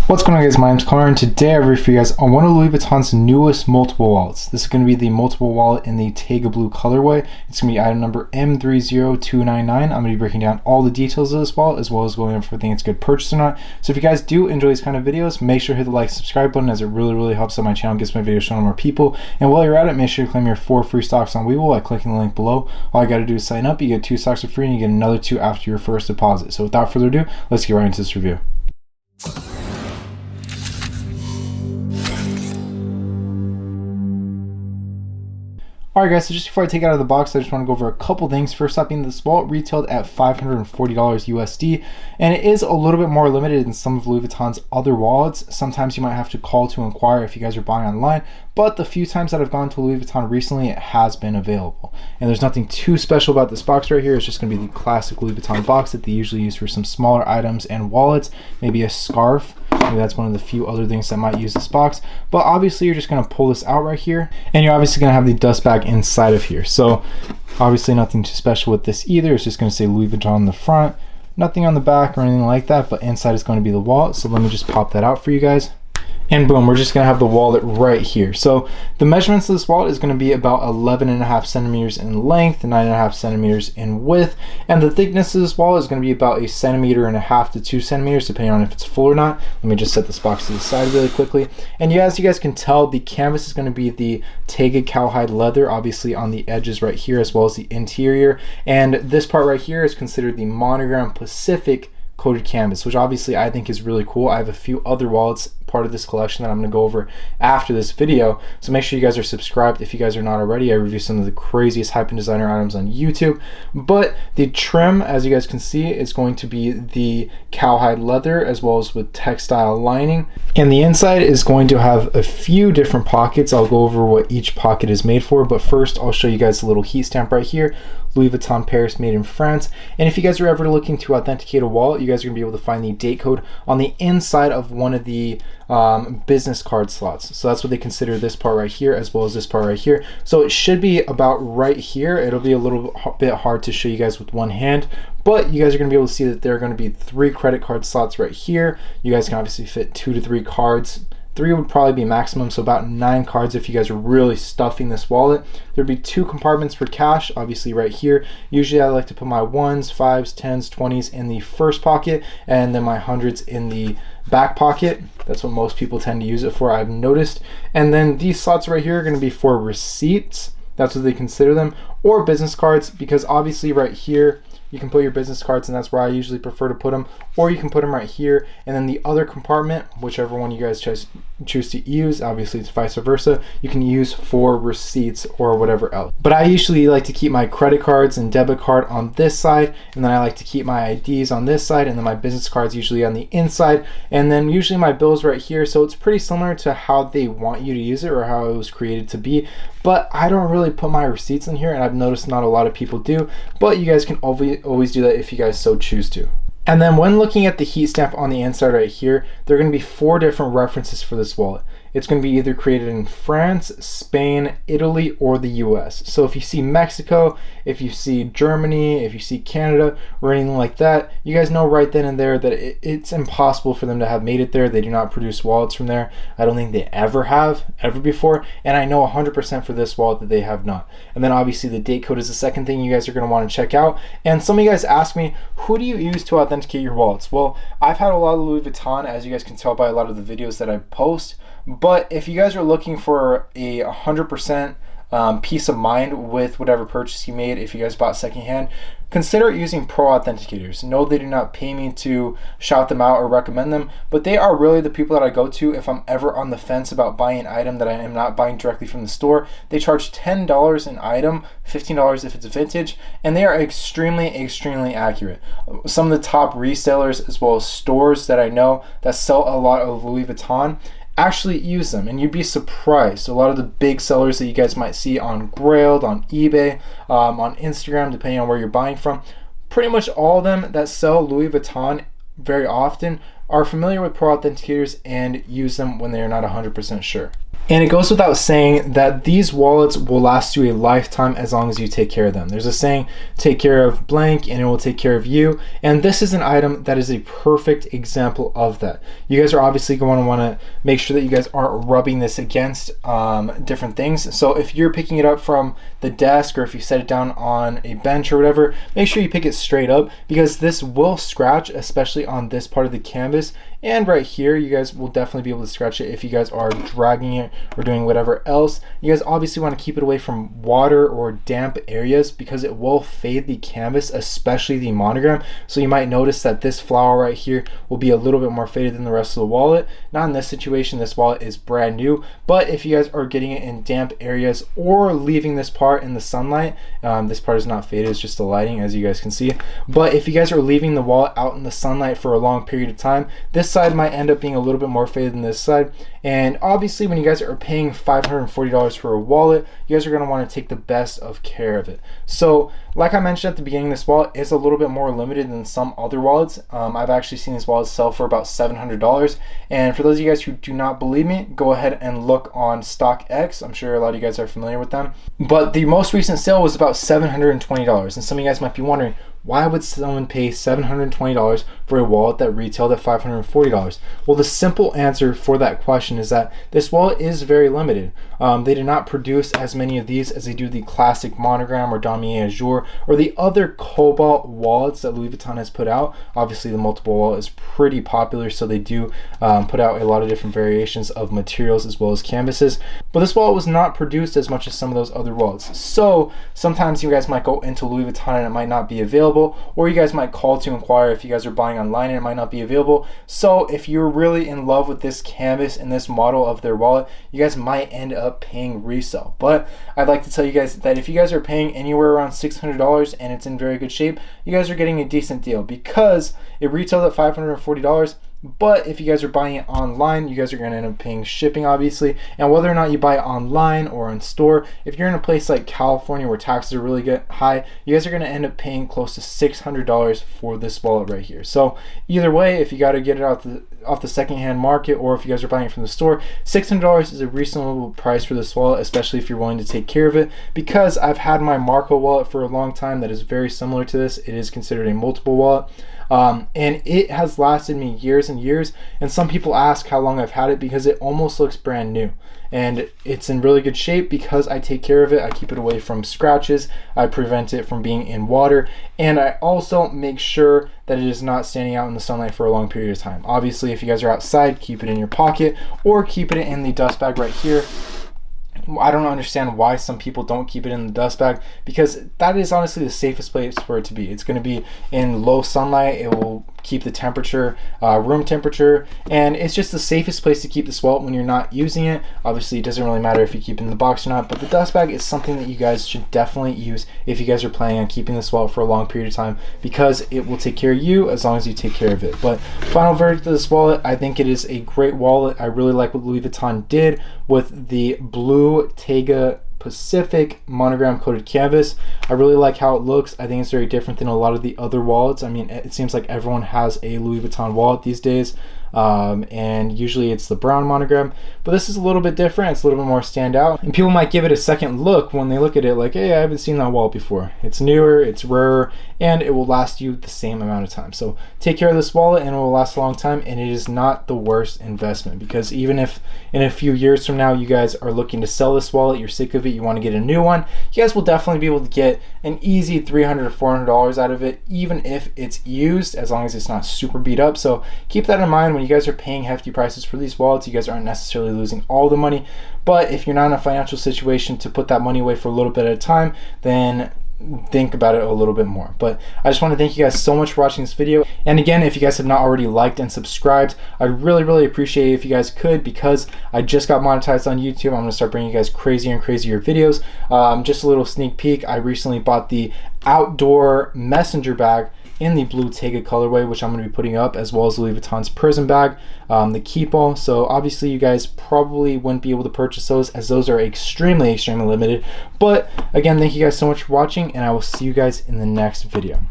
What's going on, guys? My name's Connor, and today I have for you guys on one of Louis Vuitton's newest multiple wallets. This is going to be the multiple wallet in the Taiga blue colorway. It's going to be item number M30299. I'm going to be breaking down all the details of this wallet as well as going over if I think it's a good purchase or not. So if you guys do enjoy these kind of videos, make sure to hit the like, subscribe button, as it really helps out my channel, gets my videos shown to more people. And while you're at it, make sure to claim your 4 free stocks on Webull by clicking the link below. All I got to do is sign up. You get 2 stocks for free, and you get another 2 after your first deposit. So without further ado, let's get right into this review. Alright guys, so just before I take it out of the box, I just want to go over a couple things. First up, being this wallet retailed at $540 USD, and it is a little bit more limited than some of Louis Vuitton's other wallets. Sometimes you might have to call to inquire if you guys are buying online, but the few times that I've gone to Louis Vuitton recently, it has been available. And there's nothing too special about this box right here. It's just going to be the classic Louis Vuitton box that they usually use for some smaller items and wallets, maybe a scarf. Maybe that's one of the few other things that might use this box. But obviously you're just going to pull this out right here, and you're obviously going to have the dust bag inside of here. So obviously nothing too special with this either. It's just going to say Louis Vuitton on the front, nothing on the back or anything like that, but inside is going to be the wallet. So let me just pop that out for you guys. And boom, we're just going to have the wallet right here. So the measurements of this wallet is going to be about 11.5 centimeters in length, 9.5 centimeters in width, and the thickness of this wallet is going to be about 1.5 centimeters to 2 centimeters, depending on if it's full or not. Let me just set this box to the side really quickly. And as you guys can tell, the canvas is going to be the Taiga Cowhide-leather, obviously on the edges right here, as well as the interior. And this part right here is considered the Monogram Pacific coated canvas, which obviously I think is really cool. I have a few other wallets part of this collection that I'm going to go over after this video, so make sure you guys are subscribed if you guys are not already. I review some of the craziest hype and designer items on YouTube. But the trim, as you guys can see, is going to be the cowhide leather as well as with textile lining, and the inside is going to have a few different pockets. I'll go over what each pocket is made for, but first I'll show you guys a little heat stamp right here, Louis Vuitton Paris, made in France. And if you guys are ever looking to authenticate a wallet, you guys are going to be able to find the date code on the inside of one of the business card slots. So that's what they consider this part right here as well as this part right here. So it should be about right here. It'll be a little bit hard to show you guys with one hand, but you guys are going to be able to see that there are going to be 3 credit card slots right here. You guys can obviously fit 2 to 3 cards. 3 would probably be maximum, so about 9 cards if you guys are really stuffing this wallet. There'd be 2 compartments for cash, obviously right here. Usually I like to put my 1s, 5s, 10s, 20s in the first pocket, and then my 100s in the back pocket. That's what most people tend to use it for, I've noticed. And then these slots right here are going to be for receipts. That's what they consider them, or business cards, because obviously right here you can put your business cards, and that's where I usually prefer to put them, or you can put them right here. And then the other compartment, whichever one you guys choose to use, obviously it's vice versa, you can use for receipts or whatever else. But I usually like to keep my credit cards and debit card on this side, and then I like to keep my IDs on this side, and then my business cards usually on the inside, and then usually my bills right here. So it's pretty similar to how they want you to use it or how it was created to be. But I don't really put my receipts in here, and I've noticed not a lot of people do, but you guys can always do that if you guys so choose to. And then when looking at the heat stamp on the inside right here, there are going to be 4 different references for this wallet. It's going to be either created in France, Spain, Italy, or the US. So if you see Mexico, if you see Germany, if you see Canada, or anything like that, you guys know right then and there that it's impossible for them to have made it there. They do not produce wallets from there. I don't think they ever have, ever before. And I know 100% for this wallet that they have not. And then obviously the date code is the second thing you guys are going to want to check out. And some of you guys ask me, who do you use to authenticate your wallets? Well, I've had a lot of Louis Vuitton, as you guys can tell by a lot of the videos that I post. But if you guys are looking for a 100% peace of mind with whatever purchase you made, if you guys bought secondhand, consider using pro authenticators. No, they do not pay me to shout them out or recommend them, but they are really the people that I go to if I'm ever on the fence about buying an item that I am not buying directly from the store. They charge $10 an item, $15 if it's vintage, and they are extremely accurate. Some of the top resellers as well as stores that I know that sell a lot of Louis Vuitton actually use them, and you'd be surprised. A lot of the big sellers that you guys might see on Grailed, on eBay, on Instagram, depending on where you're buying from, pretty much all of them that sell Louis Vuitton very often are familiar with pro authenticators and use them when they are not 100% sure. And it goes without saying that these wallets will last you a lifetime as long as you take care of them. There's a saying, take care of blank and it will take care of you. And this is an item that is a perfect example of that. You guys are obviously going to want to make sure that you guys aren't rubbing this against different things. So if you're picking it up from the desk, or if you set it down on a bench or whatever, make sure you pick it straight up, because this will scratch, especially on this part of the canvas. And right here, you guys will definitely be able to scratch it if you guys are dragging it or doing whatever else. You guys obviously want to keep it away from water or damp areas, because it will fade the canvas, especially the monogram. So you might notice that this flower right here will be a little bit more faded than the rest of the wallet. Not in this situation, this wallet is brand new, but if you guys are getting it in damp areas or leaving this part in the sunlight, this part is not faded, it's just the lighting, as you guys can see. But if you guys are leaving the wallet out in the sunlight for a long period of time, this side might end up being a little bit more faded than this side. And obviously when you guys are paying $540 for a wallet, you guys are going to want to take the best of care of it. So like I mentioned at the beginning, this wallet is a little bit more limited than some other wallets. I've actually seen these wallets sell for about $700. And for those of you guys who do not believe me, go ahead and look on StockX. I'm sure a lot of you guys are familiar with them. But the most recent sale was about $720. And some of you guys might be wondering, why would someone pay $720 for a wallet that retailed at $540? Well, the simple answer for that question is that this wallet is very limited. They did not produce as many of these as they do the classic Monogram or Damier Azur or the other cobalt wallets that Louis Vuitton has put out. Obviously, the multiple wallet is pretty popular, so they do put out a lot of different variations of materials as well as canvases. But this wallet was not produced as much as some of those other wallets. So sometimes you guys might go into Louis Vuitton and it might not be available, or you guys might call to inquire if you guys are buying online and it might not be available. So if you're really in love with this canvas and this model of their wallet, you guys might end up paying resale. But I'd like to tell you guys that if you guys are paying anywhere around $600 and it's in very good shape, you guys are getting a decent deal, because it retailed at $540. But if you guys are buying it online, you guys are going to end up paying shipping, obviously. And whether or not you buy it online or in store, if you're in a place like California where taxes are really high, you guys are going to end up paying close to $600 for this wallet right here. So either way, if you got to get it off the secondhand market, or if you guys are buying it from the store, $600 is a reasonable price for this wallet, especially if you're willing to take care of it. Because I've had my Marco wallet for a long time that is very similar to this. It is considered a multiple wallet. And it has lasted me years and years, and some people ask how long I've had it, because it almost looks brand new. And it's in really good shape because I take care of it. I keep it away from scratches, I prevent it from being in water, and I also make sure that it is not standing out in the sunlight for a long period of time. Obviously, if you guys are outside, keep it in your pocket or keep it in the dust bag right here. I don't understand why some people don't keep it in the dust bag, because that is honestly the safest place for it to be. It's going to be in low sunlight. It will keep the temperature, room temperature, and it's just the safest place to keep this wallet when you're not using it. Obviously, it doesn't really matter if you keep it in the box or not, but the dust bag is something that you guys should definitely use if you guys are planning on keeping this wallet for a long period of time, because it will take care of you as long as you take care of it. But final verdict of this wallet, I think it is a great wallet. I really like what Louis Vuitton did with the blue Taiga Pacific monogram coated canvas. I really like how it looks. I think it's very different than a lot of the other wallets. I mean, it seems like everyone has a Louis Vuitton wallet these days, and usually it's the brown monogram, but this is a little bit different. It's a little bit more standout, and people might give it a second look when they look at it like, hey, I haven't seen that wallet before. It's newer, it's rarer, and it will last you the same amount of time. So take care of this wallet and it will last a long time, and it is not the worst investment, because even if in a few years from now you guys are looking to sell this wallet, you're sick of it, you want to get a new one, you guys will definitely be able to get an easy $300 to $400 out of it, even if it's used, as long as it's not super beat up. So keep that in mind when you guys are paying hefty prices for these wallets. You guys aren't necessarily losing all the money, but if you're not in a financial situation to put that money away for a little bit at a time, then think about it a little bit more. But I just want to thank you guys so much for watching this video, and again, if you guys have not already liked and subscribed, I'd really appreciate it if you guys could, because I just got monetized on YouTube. I'm going to start bringing you guys crazier and crazier videos. Just a little sneak peek, I recently bought the outdoor messenger bag in the blue Taiga colorway, which I'm going to be putting up, as well as Louis Vuitton's Prism bag, the Keepo. So obviously you guys probably wouldn't be able to purchase those, as those are extremely limited. But again, thank you guys so much for watching, and I will see you guys in the next video.